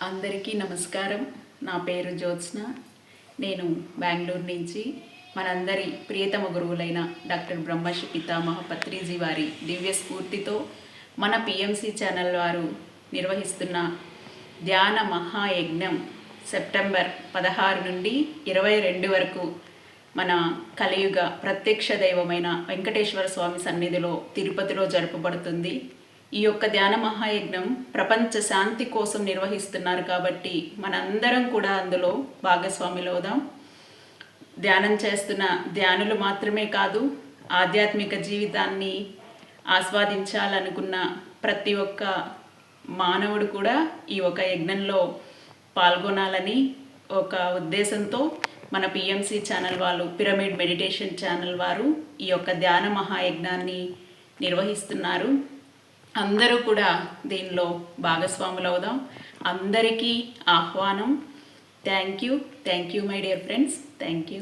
అందరికీ నమస్కారం. నా పేరు జ్యోత్స్న. నేను బెంగళూరు నుంచి మనందరి ప్రియతమ గురువులైన డాక్టర్ బ్రహ్మశ్రీ పితామహ పత్రిజీ వారి దివ్య స్ఫూర్తితో మన పిఎంసి ఛానల్ వారు నిర్వహిస్తున్న ధ్యాన మహాయజ్ఞం సెప్టెంబర్ 16 నుండి 22 వరకు మన కలియుగ ప్రత్యక్ష దైవమైన వెంకటేశ్వర స్వామి సన్నిధిలో తిరుపతిలో జరపబడుతుంది. ఈ యొక్క ధ్యాన మహాయజ్ఞం ప్రపంచ శాంతి కోసం నిర్వహిస్తున్నారు కాబట్టి మనందరం కూడా అందులో భాగస్వాములవుదాం. ధ్యానం చేస్తున్న ధ్యానులు మాత్రమే కాదు, ఆధ్యాత్మిక జీవితాన్ని ఆస్వాదించాలనుకున్న ప్రతి ఒక్క మానవుడు కూడా ఈ ఒక యజ్ఞంలో పాల్గొనాలని ఒక ఉద్దేశంతో మన పిఎంసి ఛానల్ వాళ్ళు, పిరమిడ్ మెడిటేషన్ ఛానల్ వారు ఈ యొక్క ధ్యాన మహాయజ్ఞాన్ని నిర్వహిస్తున్నారు. అందరూ కూడా దీనిలో భాగస్వాములవుదాం. అందరికీ ఆహ్వానం. Thank you my dear friends. Thank you.